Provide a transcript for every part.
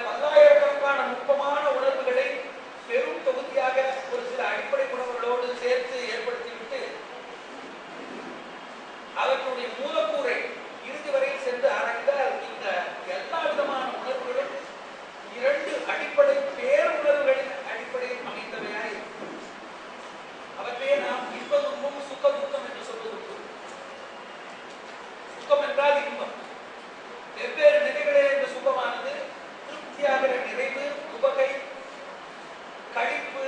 பல்லாயிரக்கணக்கான நுட்பமான உணர்வுகளை பெரும் தொகுதியாக ஒரு சில அடிப்படை உணர்வுகளோடு சேர்த்து ஏற்படுத்திவிட்டு அவர்களுடைய மூலக்கூறை இறுதி வரையில் சென்று ஆராய்ந்தால் இந்த எல்லா விதமான உணர்வுகளும் இரண்டு அடிப்படை பேருணர்வுகளின் அடிப்படையில் அமைந்தவையாய் அவற்றையே நாம் இன்ப துன்பம் சுக துக்கம் என்று சொல்வதுண்டு. சுகம் என்றால் இன்பம். வெவ்வேறு நிலைகளில் இந்த சுகமானது திருப்தியாகிற நிறைவு, உவகை, கழிப்பு,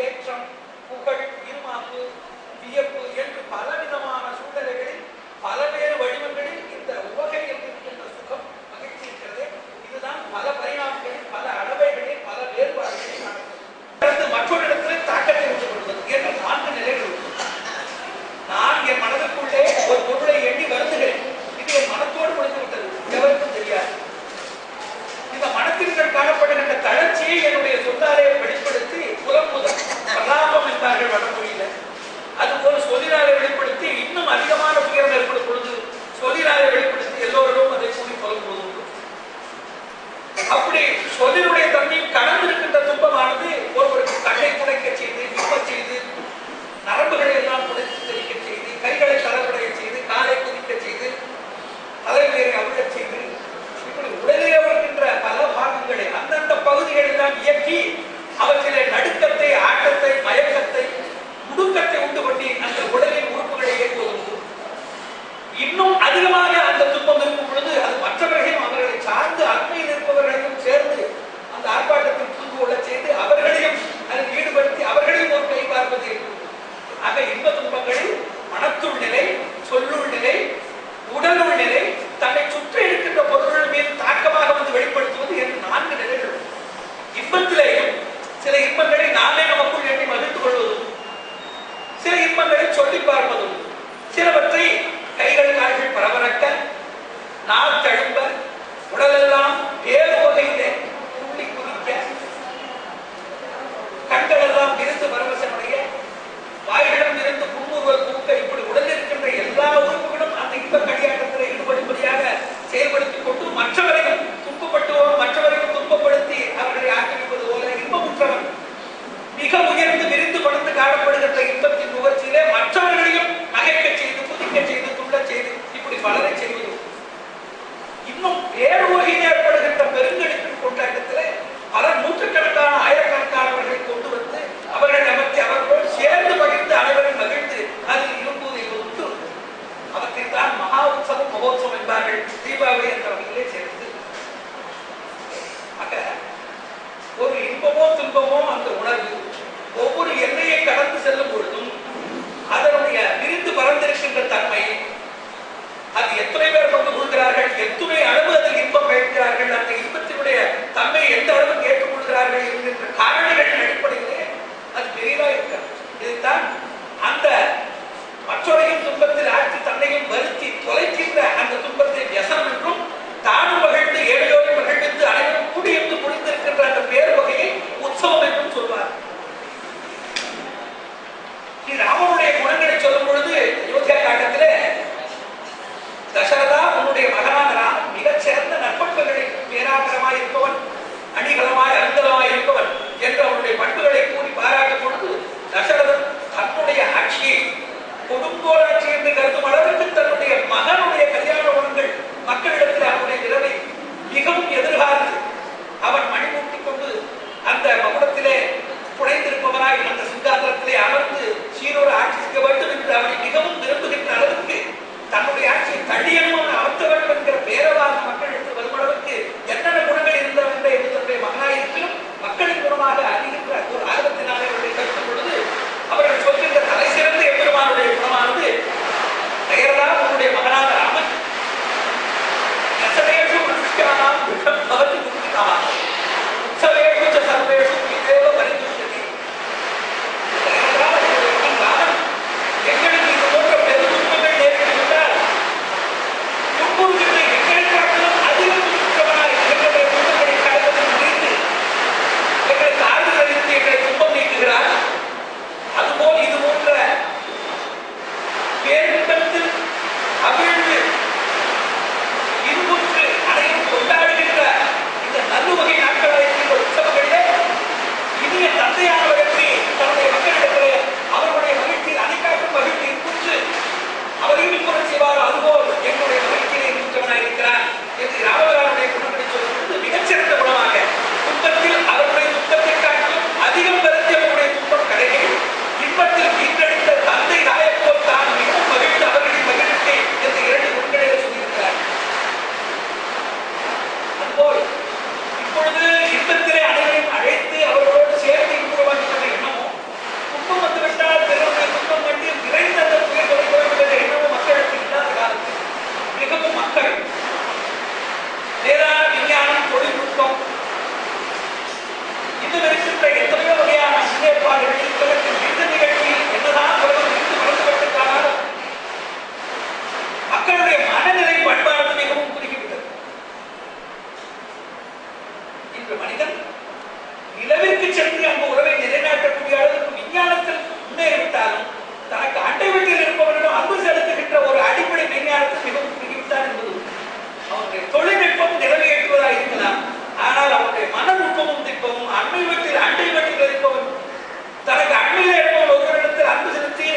ஏற்றம், புகழ், இருமாப்பு, வியப்பு என்று பலவிதமான சூழ்நிலைகளில் பல்வேறு வடிவங்களில் இந்த உவகையில் இருக்கின்ற சுகம் மகிழ்ச்சி இருக்கிறது. இதுதான் பல பரிணாமங்களில் பல அளவைகளில் பல வேறுபாடுகளில் நடக்கிறது. மற்றொரு இடத்தில் தாக்கத்தை உண்டு கொள்வது என்ற 4 நிலைகள் உண்டு. நான் என் மனதுக்குள்ளே ஒரு பொருளை எண்ணி வருந்துகிறேன். இது என் மனத்தோடு முடிந்து விட்டது, எவருக்கும் தெரியாது. இந்த மனத்திற்குள் காணப்படுகின்ற தளர்ச்சியை என்னுடைய சொல்லாலே வெளிப்படுத்தி புலம்புதல் பிரலாபம் என்பார்கள் வடமொழியில. அதுபோல சொல்லினாலே வெளிப்படுத்தி இன்னும் அதிகமான துயரம் ஏற்படும் பொழுது சொல்லினாலே வெளிப்படுத்தி எல்லோரும் அதை கூறி புலம்புவது உண்டு. அப்படி சொல்லினுடைய தன்மையும் கலந்திருக்கின்ற துன்பமானது ஒருவருக்கு கண்ணை புடைக்க செய்து, விப்பச் செய்து, நரம்புகளை எல்லாம் புடைத்து தெளிக்க செய்து, கைகளை தளர்வடைய செய்து, காலை குதிக்க செய்து, தலைமையை அவிழச் செய்து, இப்படி உடலிலே வருகின்ற பல பாகங்களை அந்தந்த பகுதிகளில் தான் இயக்கி அவற்றிலே நடுக்கத்தை, ஆட்டத்தை, மயக்கத்தை, முடுக்கத்தை உண்டு பண்ணி அந்த உடலின் உறுப்புகளை இயக்குவதுண்டு. இன்னும் அதிகமாக அந்த துன்பம் இருக்கும் பொழுது அது மற்றவர்களையும் அவர்களை சார்ந்து அண்மையில் இருப்பவர்களையும் சேர்ந்து அந்த ஆர்ப்பாட்டத்தில் புரிந்து கொள்ள செய்து அவர்களையும் அதில் ஈடுபடுத்தி அவர்களையும் ஒரு கை பார்ப்பது இருக்கிறது. ஆக இன்ப துன்பங்களில் மனத்துள் நிலை, சொல்லுள் நிலை, உடலுள் நிலை, தன்னை சுற்றி இருக்கின்ற பொருள்கள் மீது தாக்கமாக வந்து வெளிப்படுத்துவது என்று 4 நிலைகள். இன்பத்திலேயும் சில இன்பங்களை நாமே நமக்குள் எண்ணி மகிழ்ந்து கொள்வதும், சில இன்பங்களை சொல்லி பார்ப்பதும், சிலவற்றை கைகள் கால்கள் பரபரக்க, நாள் தழும்ப, உடலெல்லாம் வேறு வகையிலே துள்ளி குதிக்க, கண்களெல்லாம் இருந்து பரவசமடைய, வாய்களிடம் இருந்து புன்முறுவல் பூக்க, இப்படி உடல் இருக்கின்ற எல்லா உறுப்புகளும் அந்த இன்ப கடியாட்டத்தில் ஈடுபடும்படியாக செயல்படுத்திக் கொண்டு மற்றவரையும் துன்பப்பட்டுவோம், மற்றவரையும் துன்பப்படுத்தி அவர்களை ஆக்கிரமிப்பது போல இன்பமுற்றவன் மிக உயர்ந்து விரிந்து படுத்து காணப்படுகின்ற இன்பத்தின் நுகர்ச்சியிலே மற்றவர்களையும் நகைக்க செய்து, குதிக்க செய்து, துள்ளச் செய்து, இப்படி பலரை செய்வது. இன்னும் வேறு வகையில் ஏற்படுகின்ற பெருங்கெடுப்பின் கொண்டாட்டத்திலே பல நூற்றுக்கணக்கான ஆயிரக்கணக்கானவர்களை கொண்டு வந்து அவர்கள் அமர்த்தி அவர்களோடு சேர்ந்து பகிர்ந்து அனைவரும் மகிழ்ந்து அதில் இருப்பது உண்டு. அவற்றை தான் மகா உற்சவம், மகோத்சவம் என்பார்கள். தீபாவளி என்ற வகையிலே சேர்ந்து ஒரு இன்பமோ துன்பமோ அந்த உணர்வு ஒவ்வொரு எல்லையை கடந்து செல்லும் பொழுதும் அதனுடைய விரிந்து பறந்திருக்கின்ற தன்மை, அது எத்தனை பேர் கொண்டு கொள்கிறார்கள், எத்தனை அளவு அதில் இன்பம் வைக்கிறார்கள், அந்த இன்பத்தினுடைய தன்மை எந்த அளவு ஏற்றுக்கொள்கிறார்கள் என்கின்ற காரணிகளின் அடிப்படையிலே அது பெரியதா இருக்கிறது. இதுதான் அந்த மற்றவரையும் துன்பத்தில் ஆட்சி தன்னையும் வருத்தி தொலைக்கின்ற அந்த துன்பத்தை வியசனம் என்றும், தானும் மகிழ்ந்து ஏழையோரும் மகிழ்ந்து அனைவரும் கூடியிருந்து முடிந்திருக்கின்ற அந்த பேர் வகையை உற்சவம் என்றும் சொல்வார். ராமனுடைய குணங்களை சொல்லும் பொழுது அயோத்தியா காண்டத்திலே தசரதா உன்னுடைய மகனான ராமன் மிகச் சிறந்த நற்பண்புகளில் பேராபரமாய் இருப்பவன், அணிகலமாய் அருந்தலமாய் இருப்பவன் என்று அவனுடைய பண்புகளை கூறி பாராட்டும் பொழுது தசரதன் தன்னுடைய ஆட்சியை கொடுங்கோல் ஆட்சி என்று கருதும் அளவிற்கு தன்னுடைய மகனுடைய கல்யாண குணங்கள் மக்களிடத்தில் அவனுடைய நிலைமை மிகவும் எதிர்காலத்து அவன் மணிமூட்டிக் கொண்டு அந்த மகுடத்திலே புனைந்திருப்பவனாய் அந்த சிங்காசனத்திலே அமர்ந்து சீரோடு ஆட்சி செய்ய வேண்டும் என்று அவனை மிகவும் விரும்புகின்ற அளவுக்கு தன்னுடைய ஆட்சியை தள்ளியனும் அமர்த்த வேண்டும் என்கிற பேரவாத மக்களிடத்தில் வரும் அளவுக்கு என்னென்ன குணங்கள் இருந்தவென்ற என்று தன்னுடைய மகனாயிருப்பிலும் மக்களின் குணமாக அறிகின்ற ஒரு ஆர்வத்தினாலே அவர்களை கருத்தும் பொழுது அவர்கள் சொல்கின்ற தலை சிறந்த எம்பெருமானுடைய குணமானது பெயர்தான் உன்னுடைய மகனாக இருக்கின்ற எத்தனையோ வகையான முன்னேற்பாடுகள் உலகத்தின் இந்த நிகழ்ச்சி என்னதான் உலகம் இருந்து வளர்ந்துவிட்டாலும் மக்களுடைய மனநிலை பண்பாடு மிகவும் குறுகிவிட்டது. இன்று மனிதன் நிலவிற்கு சென்று அங்கு உறவை நிலைநாட்டக்கூடிய அளவுக்கு விஞ்ஞானத்தில் முன்னேறிவிட்டாலும் தனக்கு அண்டை வீட்டில் இருப்பவரிடம் அன்பு செலுத்துகின்ற ஒரு அடிப்படை விஞ்ஞானத்தில் மிகவும் குறுகிவிட்டார் என்பது அவனுடைய தொழில்நுட்பம் நிறைவேற்றுவதாக இருக்கலாம். ஆனால் அவனுடைய மனநுட்பமும் திட்பமும் அண்டை வீட்டில் இருப்பவன் தனக்கு அண்மையில் இருப்பவன் ஒருவரிடத்தில் அன்பு செலுத்தி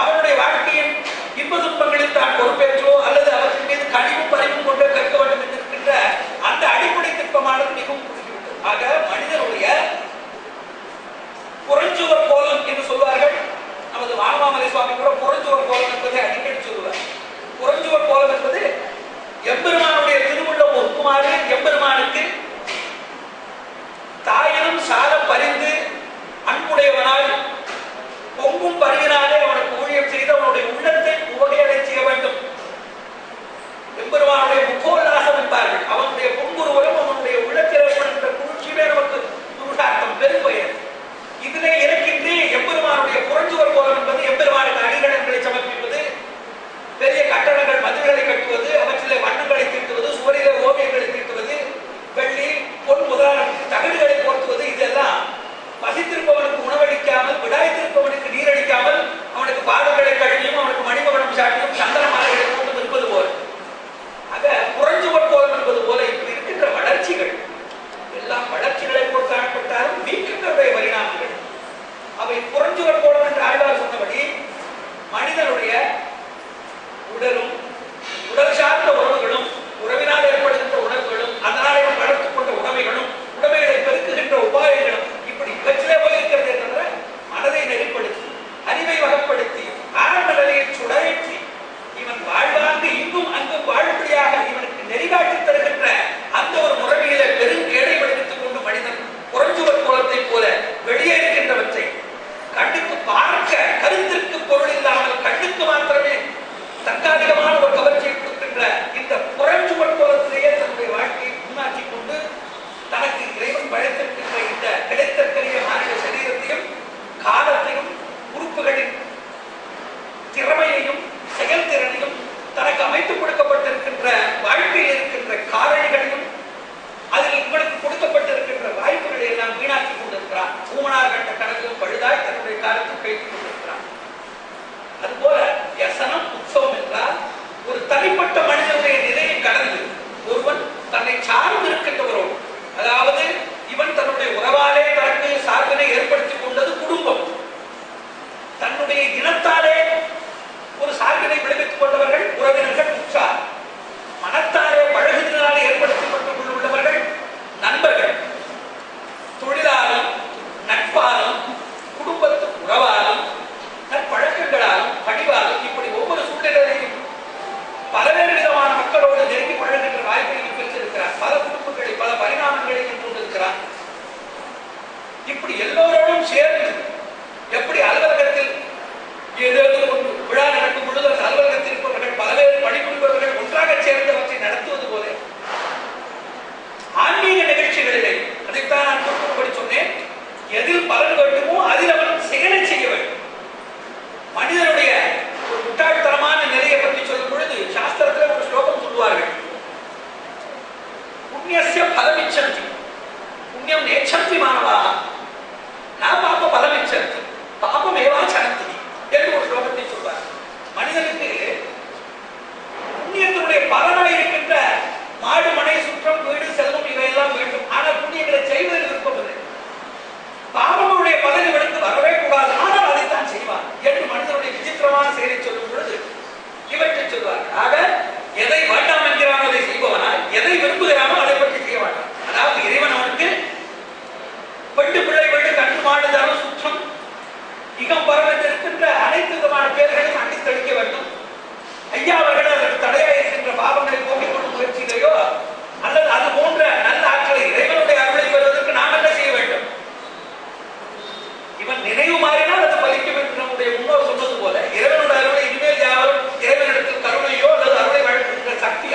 அவனுடைய வாழ்க்கையின் இன்ப துன்பங்களில் தான் பொறுப்பேற்றோ அல்லது அவற்றின் மீது கனிவும் பறிவும் கொண்டு கற்க வேண்டும் என்று இருக்கின்ற அந்த அடிப்படை திட்பமானது மிகவும் குறுகிவிட்டது. ஆக மனிதனுடைய புறஞ்சுவர் கோலம் என்று சொல்வார்கள். நமது வானமாமலை சுவாமி கூட புறஞ்சுவர் கோலம் என்பதை அடிக்கடி சொல்லுவார். புறஞ்சுவர் கோலம் என்பது எம்பெருமானுடைய திருவுள்ளம் ஒப்புமாறு எம்பெருமானுக்கு தாயினும் சால பறிந்து அன்புடையவனால் பொங்கும் பருவினாலே அவனுக்கு ஊழியம் செய்து அவனுடைய உள்ளத்தை உவகையடை செய்ய வேண்டும். எம்பெருமானுடைய முகோல்லாசம் என்பார்கள். அவனுடைய பொங்குருவரும் அவனுடைய உள்ளத்தில் ஏற்படுகின்ற குளிர்ச்சியுமே நமக்கு புருஷார்த்தம் பெரும்பெயர். இதனை இருக்கின்றே எம்பெருமானுடைய புறஞ்சுவர் கோலம் என்பது எம்பெருமானுக்கு அடிகடன்களை சமர்ப்பிப்பது, பெரிய கட்டடங்கள் மதில்களை கட்டுவது, அவற்றிலே வண்ணங்களை தீட்டுவது, சுவரிலே ஓவியங்களை தீட்டுவது, வெள்ளி பொன் முதலான தகடுகளை போர்த்துவது, இதெல்லாம் பசித்திருப்பவனுக்கு உணவளிக்காமல் விடாய்த்திருப்பவனுக்கு நீரளிக்காமல் அவனுக்கு பாதங்களை கழுவியும் அவனுக்கு மணிமகனம் சாட்டியும் சந்தன மாலைகளை போட்டும் இருப்பது போல. ஆக புறஞ்சுவர் கோலம் என்பது போல இப்படி இருக்கின்ற வளர்ச்சிகள் எல்லாம் வளர்ச்சிகளை போல் காணப்பட்டாலும் வீக்கங்களுடைய பரிணாமங்கள். அவை புறஞ்சுவர் கோலம் என்று ஆழ்வார் சொன்னபடி மனிதனுடைய உடலும் உடல் சார்ந்த உறவுகளும் உறவினால் ஏற்படுகின்ற உணர்வுகளும் அதனால் வளர்த்துக் கொண்ட உடைமைகளும் உடைமைகளை பெருக்குகின்ற உபாயங்களும் இப்படி இவற்றிலே போயிருக்கிறதே தவிர மனதை நெறிப்படுத்தி அறிவை வகப்படுத்தி ஆரம்ப நிலையை சுடரேற்றி இவன் வாழ்வாங்கு இங்கும் அங்கும் வாழும்படியாக இவனுக்கு நெறிகாட்டி தருகின்ற அந்த ஒரு முறைமையில பெருங்கேடை விடுவித்துக் கொண்டு மனிதன் புறஞ்சுவர் கோலத்தை போல வெளியே இருக்கின்றவற்றை கண்ணுக்கு பார்க்க கருத்திற்கு பொருள் இல்லாமல் கண்ணுக்கு மாத்திரமே தற்காலிகமான ஒரு கவர்ச்சியை கொடுக்கின்ற இந்த புறஞ்சுவர் கோலத்திலேயே தன்னுடைய வாழ்க்கையை முன்னாற்றிக் கொண்டு தனக்கு இறைவன் படைத்திருக்கின்ற இந்த கிடைத்தற்கரிய மாநில சரீரத்தையும் காலத்தையும் உறுப்புகளின் திறமையையும் செயல்திறனையும் தனக்கு அமைத்துக் கொடுக்கப்பட்டிருக்கின்ற வாழ்க்கையில் இருக்கின்ற காரணிகளையும் அதில் உங்களுக்கு கொடுக்கப்பட்டிருக்கின்ற வாய்ப்புகளை எல்லாம் வீணாக்கி கொண்டிருக்கிறான். ஊமனார் கண்ட கணக்கிலும் பழுதாய் தன்னுடைய காலத்தை கைத்துக் கொண்டிருக்கிறான். அதுபோல யசனம் உற்சவம் என்றால் ஒரு தனிப்பட்ட மனிதனுடைய நிலையை கடந்து ஒருவன் தன்னை சார்ந்து இருக்கின்றவரோடு, அதாவது இவன் தன்னுடைய உறவாலே தனக்கு சார்பினை ஏற்படுத்திக் கொண்டது குடும்பம், தன்னுடைய இனத்தாலே ஒரு சார்பினை விளைவித்துக் கொண்டவர்கள் உறவினர்கள் உற்சார், மனத்தாலே பழகுதலாலே ஏற்படுத்திக் கொண்டுள்ளவர்கள் நண்பர்கள், தொழிலாளர் நட்பாலும் குடும்பத்து உறவாலும் நற்பழக்கங்களாலும் படிவாலும் இப்படி ஒவ்வொரு சூழ்நிலையிலும் பல்வேறு விதமான மக்களோடு நெருங்கி பழகுகின்ற வாய்ப்பையும் பெற்றிருக்கிறார். பல குடும்பங்களை பல பரிணாமங்களையும் கொண்டிருக்கிறார். இப்படி எல்லோரோடும் சேர்ந்து எப்படி அலுவலகத்தில் ஏதாவது ஒன்று விழா நடக்கும் பொழுது அந்த அலுவலகத்தில் இருப்பவர்கள் பல்வேறு பணிபுரிபவர்கள் ஒன்றாக சேர்ந்து அவற்றை நடத்துவது போல ஆன்மீக நிகழ்ச்சிகளிலே அதைத்தான் நான் குறிப்பிட்டபடி சொன்னேன். எதில் பலன் வேண்டுமோ அதில் அவன் செயலை செய்ய வேண்டும். மனிதனுடைய ஒரு முட்டாள்தனமான நிலையை பற்றி சொல்லும் பொழுது சாஸ்திரத்தில் ஒரு ஸ்லோகம் சொல்லுவார்கள். புண்ணியஸ்ய பலமிச்சந்தி புண்ணியம் நேச்சந்தி மாணவாக நான் பாப்ப பலமிச்சந்தி பாபம் ஏவா சனந்தி என்று ஒரு ஸ்லோகத்தை சொல்வார். மனிதனுக்கு புண்ணியத்தினுடைய பலனாய் இருக்கின்ற மாடு மனை சுற்றம் வீடு செல்வம் இவையெல்லாம் வேண்டும். ஆனால் புண்ணியங்களை செய்வதில் விருப்பமில்லை. பாவங்களுடைய பலன் இவனுக்கு வரவே கூடாது, ஆனால் அதைத்தான் செய்வார் என்று மனிதனுடைய விசித்திரமான செயலை சொல்லும் பொழுது இவற்றை சொல்வார். ஆக எதை வேண்டாம் என்கிறானோ அதை செய்பவனால், எதை விரும்புகிறானோ அதை பற்றி செய்ய மாட்டான். அதாவது இறைவன் அவனுக்கு பெண்டு பிள்ளை வீடு கண்டு மாடு தரம் சுற்றம் இகம் பரவ இருக்கின்ற அனைத்து விதமான பேர்களையும் அண்டி தெளிக்க வேண்டும். ஐயா அவர்கள் அதற்கு தடையாக இருக்கின்ற பாவங்களை போக்கிக் கொள்ளும் முயற்சிகளையோ அல்லது அது போன்ற நல்ல ஆட்களை இறைவனுடைய அருளை பெறுவதற்கு நாம் என்ன செய்ய வேண்டும்? இவன் நினைவு மாறினால் அது பலிக்கும் என்று நம்முடைய முன்னோர் சொன்னது போல இறைவனுடைய அருளை இனிமேல் யாரும் இறைவனிடத்தில் கருணையோ அல்லது அருளை வழங்குகின்ற சக்தி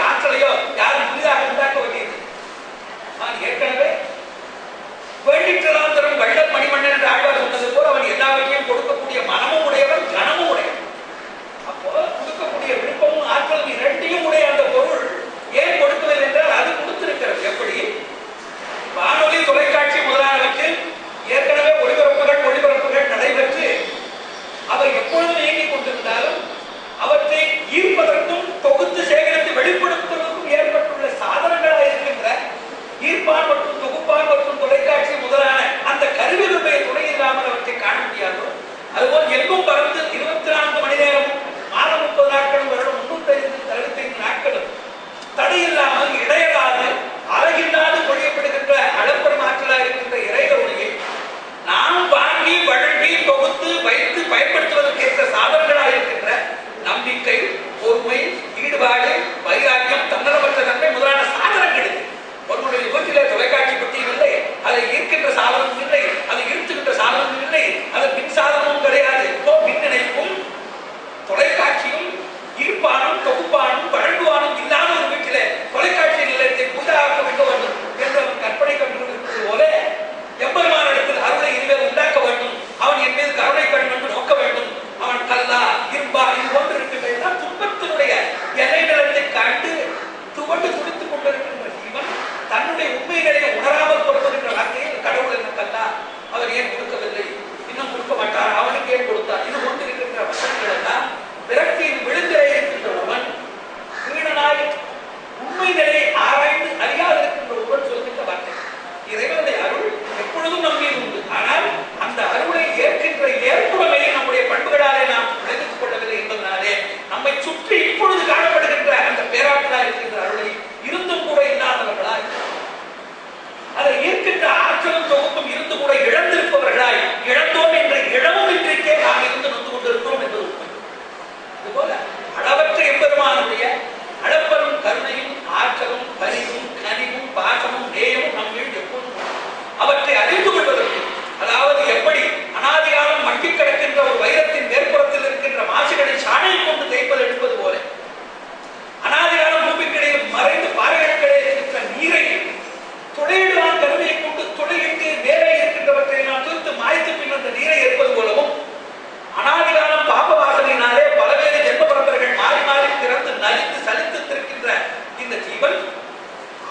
படிப்பன்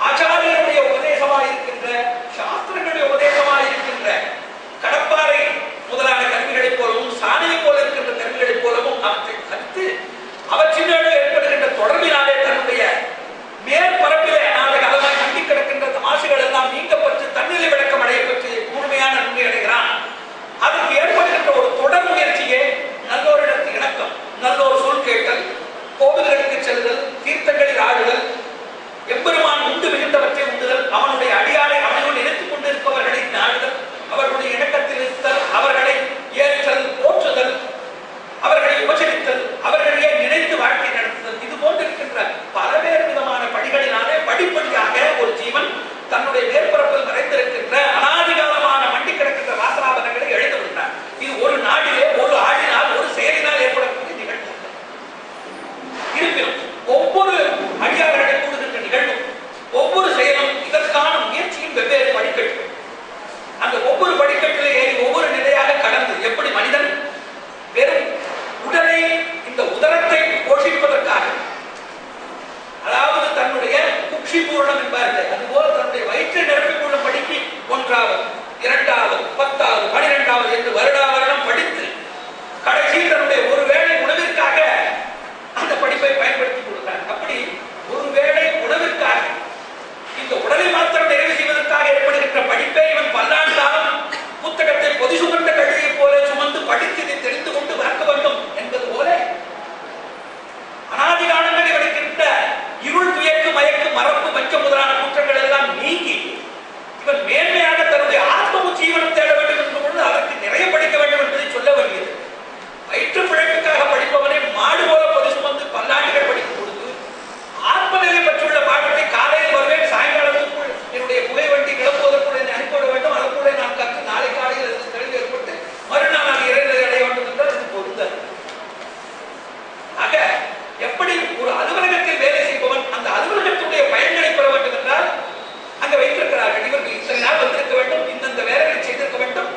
ஆச்சாரியனுடைய உபதேசமாயிருக்கின்ற சாஸ்திரங்களுடைய உபதேசமாயிருக்கின்ற கடப்பாறை முதலான கருவிகளைப் போலவும் சாணியை போல இருக்கின்ற கருவிகளைப் போலவும் அவற்றை கருத்து அவற்றினோடு ஏற்படுகின்ற தொடர்பினாலே தன்னுடைய மேற்பரப்பிலே நாளை காலமாய் நம்பி கிடக்கின்ற மாசுகள் எல்லாம் நீக்கப்பட்டு தன்னிலை விளக்கம் அடையப்பட்டு முழுமையான நன்மை அடைகிறான். அதற்கு ஏற்படுகின்ற ஒரு தொடர் முயற்சியே நல்லோரிடத்து இணக்கம், நல்லோர் சொல் கேட்டல், கோவில்களுக்கு செல்லுதல், தீர்த்தங்களில் ஆடுதல், எம்பெருமான் உண்டு மிகுந்தவற்றை உண்டுதல், அவனுடைய அடியாரை அவனையும் நினைத்துக் கொண்டிருப்பவர்களை நாடுதல், அவர்களுடைய இணக்கத்தில் இருத்தல், அவர்களை ஏற்றல், போற்றுதல், அவர்களை உபசரித்தல், அவர்களையே நினைத்து வாழ்க்கை நடத்துதல், இது போன்றிருக்கின்ற பல்வேறு விதமான படிகளினாலே படிப்படியாக ஒரு ஜீவன் தன்னுடைய மேற்பரப்பில் மறைந்திருக்கின்ற அனாதிகாலமான மண்டி கிடக்கின்ற வாசனாபனங்களை எழுந்து விடுகிறார். இது ஒரு நாடிலே ஒரு ஆடினால் ஒரு செயலினால் ஏற்படக்கூடிய நிகழ்வு. இருப்பினும் ஒவ்வொரு அடியார்களை கூடுகின்ற நிகழ்வும் ஒவ்வொரு செயலும் இதற்கான முயற்சியும் வெவ்வேறு படிக்கட்டு. அந்த ஒவ்வொரு படிக்கட்டிலே ஏறி ஒவ்வொரு நிலையாக கடந்து எப்படி மனிதன் வெறும் உடலை இந்த உதரத்தை போஷிப்பதற்காக, அதாவது தன்னுடைய குக்ஷி பூரணம் என்பார்கள், அதுபோல தன்னுடைய வயிற்றை நிரப்பிக் கொள்ளும் படிக்கு 1வது 2வது 10வது 12வது என்று வருடா வருடம் படித்து கடைசியில் தன்னுடைய ஒருவேளை உணவிற்காக அந்த படிப்பை பயன்படுத்திக் கொள்கிறார். அப்படி ஒருவேளை உணவிற்காக இந்த உடலை மாத்திரம் நிறைவு செய்வதற்காக ஏற்படுகின்ற படிப்பை இவன் பல்லாண்டு காலம் புத்தகத்தை பொதி சுமந்த கழுதியை போல சுமந்து படித்து இதை தெரிந்து கொண்டு பார்க்க வேண்டும் என்பது போல அனாதி காலங்களை வடிக்கின்ற இருள், துயக்கு, மயக்கு, மரப்பு, மச்சம் முதலான குற்றங்கள் எல்லாம் நீங்கி இவன் மேன்மையாக தன்னுடைய ஆத்ம ஜீவனம் தேட வேண்டும் என்ற பொழுது அதற்கு நிறைய படிக்க வேண்டும் என்பதை சொல்ல வேண்டியது. வயிற்று பிழைப்புக்காக படிப்பவனை மாடு போல பொதி சுமந்து பல்லாண்டுகள் படிக்கும் பொழுது ஆத்ம நிலை பற்றியுள்ள பாடத்தை காலையில் வருவேன், சாயங்காலத்துக்குள் என்னுடைய புகை வண்டி கிளம்புவதற்குள் என்னை அனுப்பிவிட வேண்டும், அதற்குள்ளே நான் கற்று நாளை காலையில் தெளிவு ஏற்பட்டு மறுநாள் நான் இறைநிலை அடைய வேண்டும் என்றால் இது பொருந்தாது. ஆக எப்படி ஒரு அலுவலகத்தில் வேலை செய்பவன் அந்த அலுவலகத்துடைய பயன்களை பெற வேண்டும் என்றால் அங்க வைத்திருக்கிறார்கள், இவர்கள் இத்தனை நாள் வந்திருக்க வேண்டும், இந்தந்த வேலைகளை செய்திருக்க வேண்டும்,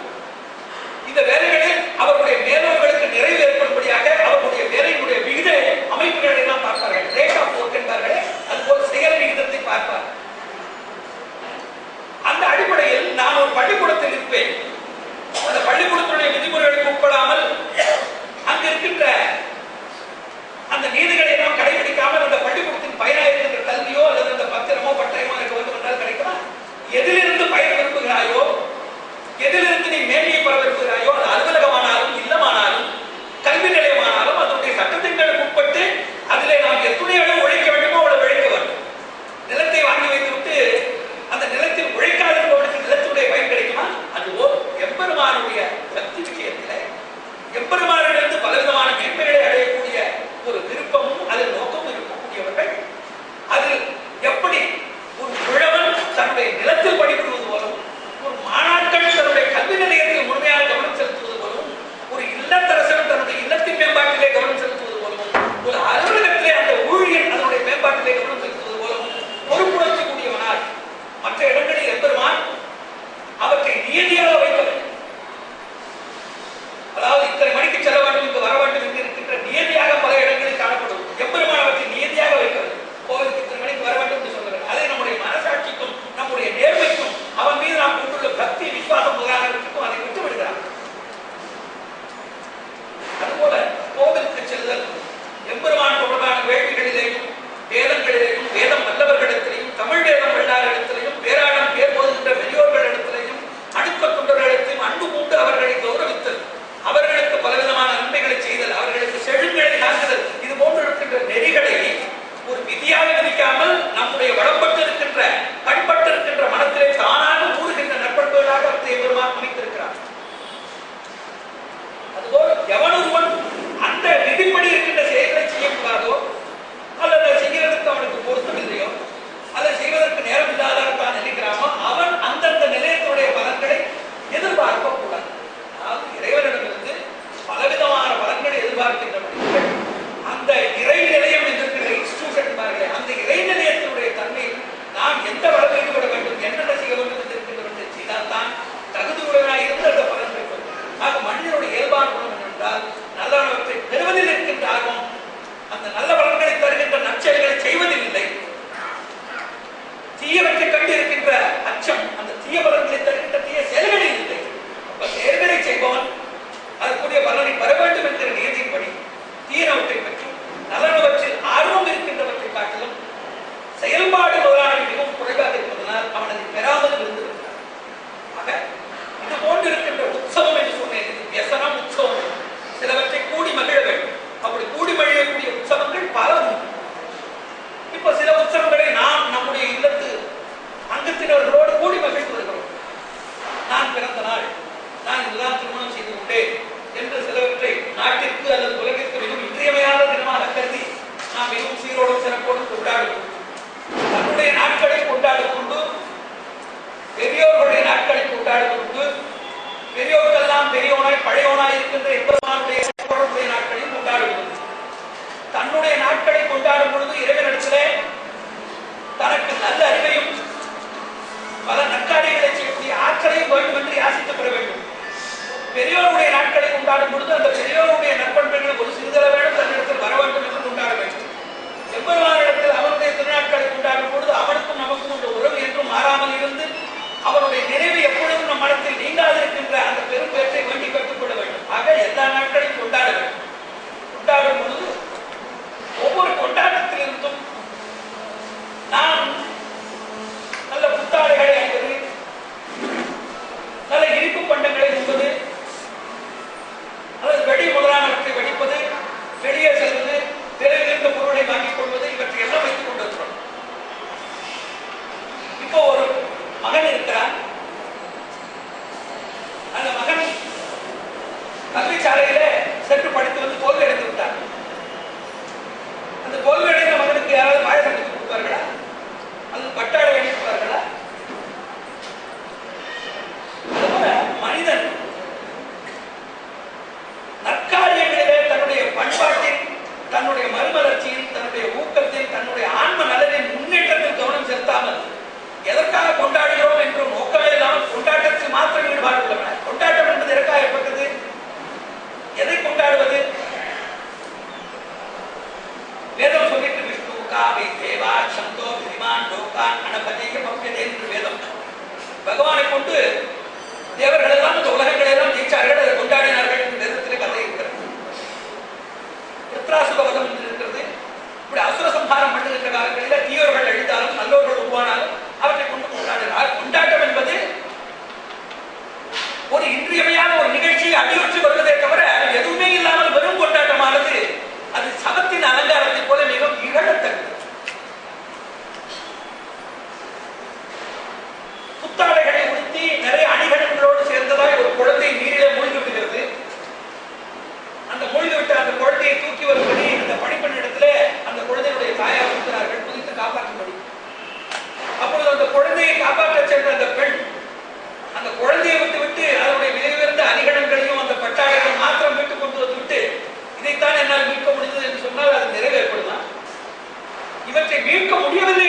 இந்த வேலைகளில் அவருடைய மேலோர்களுக்கு நிறைவு ஏற்படும்படியாக அவருடைய வேலையினுடைய விகித அமைப்புகளை எல்லாம் பார்ப்பார்கள். ரேட் ஆஃப் ஒர்க் என்பார்களே, அதுபோல் செயல் விகிதத்தை பார்ப்பார்கள். அந்த அடிப்படையில் நான் ஒரு பள்ளிக்கூடத்தில் இருப்பேன், அந்த பள்ளிக்கூடத்துடைய விதிமுறைகளுக்கு உட்படாமல் அங்கு இருக்கின்ற அந்த நீதிகளை எல்லாம் கடைபிடிக்காமல் அந்த பள்ளிக்கூடத்தின் பயனாக இருக்கின்ற கல்வியோ அல்லது அந்த பத்திரமோ பட்டயமோ எனக்கு வேண்டும் என்றால் கிடைக்குமா? எதிலிருந்து பயன் விரும்புகிறாயோ, எதிலிருந்து நீ மேன்மையை பெற விரும்புகிறாயோ, அது அலுவலகமானாலும் இல்லமானாலும் கல்வி நிலையமானாலும் அதனுடைய சட்டத்திற்கு உட்பட்டு அதிலே நாம் எத்தனை அளவு உழைக்க வேண்டுமோ அவ்வளவு உழைக்க வேண்டும். நிலத்தை வாங்கி வைத்துவிட்டு அந்த நிலத்தில் உழைக்காதவர்களுக்கு நிலத்துடைய பயன் கிடைக்குமா? அதுபோல் எம்பெருமானுடைய சக்தி விஷயத்திலே எம்பெருமானிடமிருந்து பலவிதமான மேன்மைகளை அடையக்கூடிய ஒரு விருப்பமும் அதில் நோக்கமும் இருக்கக்கூடியவர்கள் அதில் எப்படி ஒரு உழவன் தன்னுடைய நிலத்தில் படிப்படுவது போலவும், ஒரு மாணாக்கன் தன்னுடைய கல்வி நிலையத்தில் முழுமையாக கவனம் செலுத்துவது போலவும், ஒரு இல்லத்தரசன் தன்னுடைய இல்லத்தின் மேம்பாட்டிலே கவனம் செலுத்துவது போலவும், ஒரு அலுவலகத்திலே அந்த ஊழியன் அதனுடைய மேம்பாட்டிலே கவனம் செலுத்துவது போலவும் பொறுப்புணர்த்தக்கூடியவனால் மற்ற இடங்களில் எம்பெருமான் அவற்றை நியதியாக வைக்க வேண்டும். அதாவது இத்தனை மணிக்கு செல்ல வேண்டும், இங்கு வர வேண்டும் என்று இருக்கின்ற நியதியாக பல இடங்களில் காணப்படும். எம்பெருமான் அவற்றை நியதியாக வைக்க வேண்டும். கோவிலுக்கு இத்தனை மணிக்கு வர வேண்டும் என்று சொல்கிறார். அதை நம்முடைய மனசாட்சிக்கும் நம்முடைய நேர்மைக்கும் அவன் மீது நாம் கொண்டுள்ள பக்தி விசுவாசம் முதலானவற்றுக்கும் அதை விட்டு விடுகிறார். அதுபோல கோவிலுக்கு செல்லுதல் எம்பெருமான் தொடர்பான வேள்விகளிலேயும் வேதங்களிலேயும் வேதம் வல்லவர்களிடத்திலையும் தமிழ் வேதம் வெள்ளாரிடத்திலையும் பேராடம் பேர் போதுகின்ற பெரியோர்களிடத்திலையும் அணுக்க தொண்டர்களிடத்தையும் அன்பு கூண்டு அவர்களை கௌரவித்தல், அவர்களுக்கு பலவிதமான நன்மைகளை செய்தல், அவர்களுக்கு செழுங்களை காக்குதல், இது போன்று இருக்கின்ற நெறிகளை ஒரு விதியாக விதிக்காமல் நம்முடைய வளப்பட்டு இருக்கின்ற பண்பட்டு இருக்கின்ற மனத்திலே தானாக ஊறுகின்ற நற்பண்புகளாக அவற்றை எம்பெருமான் அமைத்திருக்கிறார். அதுபோல் எவனொருவன் அந்த விதிப்படி இருக்கின்ற செயல்களை செய்யக்கூடாதோ அல்லது செய்கிறதுக்கு அவனுக்கு பொருத்தம் இல்லையோ அல்லது செய்வதற்கு நேரம் இல்லாத தான் நினைக்கிறானோ அவன் அந்தந்த நிலையத்துடைய பலன்களை எதிர்பார்க்க கூடாது. அதாவது இறைவனிடமிருந்து பலவிதமான பலன்களை எதிர்பார்க்கின்ற மனிதர்கள் அந்த இறை நிலையம் என்கிற இன்ஸ்டிடியூஷன் பாருங்களே, அந்த இறை நிலையத்தினுடைய தன்மையில் நாம் எந்த வளர்ந்து ஈடுபட வேண்டும், என்னென்ன செய்ய வேண்டும் என்று இருக்கின்றவற்றை செய்தால் தான் தகுதியுடனாக இருந்து அந்த பலன் பெறுவது. ஆக மனிதனுடைய இயல்பான குணம் என்னென்றால் நல்லவற்றை பெறுவதில் இருக்கின்ற ஆர்வம், அந்த நல்ல பலன் தீய பலன்களை தருகின்ற தீய செயல்களில் இல்லை. செயல்களை செய்பவன் அதற்குரிய பலனை பெற வேண்டும் என்கிற நியதியின்படி தீயனவற்றை பற்றி நலனவற்றில் ஆர்வம் இருக்கின்றவற்றை காட்டிலும் செயல்பாடு முதலானவை மிகவும் குறைவாக இருப்பதனால் அவன் அதை பெறாமல் இருந்திருக்கிறார். ஆக இது போன்று இருக்கின்ற உற்சவம் என்று சொன்னேன். வியசனம் உற்சவம், சிலவற்றை கூடி மகிழ வேண்டும். அப்படி கூடி மகிழக்கூடிய உற்சவங்கள் பல உண்டு. இப்ப சில உற்சவங்களை நாம் நம்முடைய இல்லத்து அங்கத்தினர்களோடு கூடி மகிழ்ந்து வருகிறோம். நான் பிறந்த நாள், நான் இதுதான் திருமணம் செய்து கொண்டேன் என்று சிலவற்றை நாட்டிற்கு அல்லது உலகிற்கு மிகவும் இன்றியமையாத தினமாக கருதி நாம் மிகவும் சீரோடும் சிறப்போடும் கொண்டாடுவோம். தன்னுடைய நாட்களை கொண்டாடும் கொண்டு பெரியோர்களுடைய நாட்களை கொண்டாடும் கொண்டு பெரியோர்களெல்லாம் பெரியவனாய் பழையவனாய் இருக்கின்ற எப்பெருமானுடைய நாட்களையும் கொண்டாடுவது. தன்னுடைய நாட்களை கொண்டாடும் பொழுது இறைவனிடத்திலே தனக்கு நல்ல அறிவையும் பல நற்காரியங்களை செய்யக்கூடிய ஆற்றலையும் வேண்டும் என்று யாசித்து பெற வேண்டும். பெரியோருடைய நாட்களை கொண்டாடும் பொழுது அந்த பெரியோருடைய நற்பண்புகள் ஒரு சிறிதளவேனும் தன்னிடத்தில் வர வேண்டும் என்று கொண்டாட வேண்டும். எம்பெருமானிடத்தில் அவனுடைய திருநாட்களை கொண்டாடும் பொழுது அவனுக்கும் நமக்கும் உள்ள உறவு என்றும் மாறாமல் இருந்து அவனுடைய நினைவு எப்பொழுதும் நம் மனத்தில் நீங்காதிருக்கின்ற அந்த பெரும் பேற்றை வேண்டி கற்றுக்கொள்ள வேண்டும். ஆக எல்லா நாட்களையும் கொண்டாட வேண்டும். கொண்டாடும் பொழுது ஒவ்வொரு கொண்டாட்டத்திலிருந்தும் நாம் நல்ல புத்தாடைகளை அணிவது, நல்ல இனிப்பு பண்டங்களை உண்பது, அல்லது வெடி முதலானவற்றை வெடிப்பது, வெளியே செல்வது, விரைவிலிருந்த பொருளை வாங்கிக் கொள்வது, இவற்றை எல்லாம் வைத்துக் கொண்டிருக்கிறோம். இப்போ ஒரு மகன் இருக்கிறான். அந்த மகன் கல்வி சாலையில சென்று படித்து வந்து தோல்வி அடைந்து விட்டார். அந்த தோல்வி அடைந்த மகனுக்கு யாராவது பாயசம் வைத்து கொடுப்பார்களா? அல்லது பட்டாடை வாங்கி கொடுப்பார்களா? அதுபோல மனிதன் நற்காரியங்களிலே தன்னுடைய பண்பாட்டின், தன்னுடைய மறுமலர்ச்சியில், தன்னுடைய ஊக்கத்தில், தன்னுடைய ஆன்ம நலனின் முன்னேற்றத்தில் கவனம் செலுத்தாமல் எதற்காக கொண்டாடுகிறோம் என்ற நோக்கமே இல்லாமல் கொண்டாட்டத்தில் மாத்திரம் ஈடுபாடு உள்ளவன். கொண்டாட்டம் என்பது எதற்காக ஏற்பட்டது? எதை கொண்டாடுவது? வேதம் சொல்லிட்டு விஷ்ணு காவி தேவா சந்தோ விதிமான் லோகான் அனபதிக பக்யதே என்று வேதம் பகவானை கொண்டு தேவர்கள் எல்லாம் இந்த உலகங்களை எல்லாம் ஜெயிச்சார்கள், அதை கொண்டாடினார்கள் என்று வேதத்திலே கதை இருக்கிறது. விருத்ராசுபவதம் என்று இருக்கிறது. இப்படி அசுர சம்ஹாரம் பண்ணுகின்ற காலங்களில் தீயோர்கள் அழித்தாலும் நல்லோர்கள் உருவானாலும் அவற்றை கொண்டு கொண்டாடினார். கொண்டாட்டம் என்பது ஒரு இன்றியமையான ஒரு நிகழ்ச்சியை அடியொற்றி வருவதே தவிர எதுவுமே இல்லாமல் வெறும் கொண்டாட்டமானது அது சபத்தின் அலங்காரத்தை போல மிகவும் இகழத்தக்கது. புத்தாடைகளை உடுத்தி நிறைய அணிகலன்களோடு சேர்ந்ததாய் ஒரு குழந்தை நீரிலே மூழ்கி விடுகிறது. அந்த மூழ்கிவிட்ட அந்த குழந்தையை தூக்கி வரும்படி அந்த பணிப்பெண்ணிடத்திலே அந்த குழந்தையுடைய தாயார் இருக்கிறார்கள், குதித்து காப்பாற்றும்படி. அப்பொழுது அந்த குழந்தையை காப்பாற்ற சென்ற அந்த பெண் அந்த குழந்தையை விட்டு அதனுடைய விலையுயர்ந்த அணிகலன்களையும் அந்த பட்டாடைகளையும் மாத்திரம் மீட்டுக் கொண்டு வந்து விட்டு இதைத்தான் என்னால் மீட்க முடிந்தது என்று சொன்னால் அது நிறைவேற்படுமா? இவற்றை மீட்க முடியவில்லை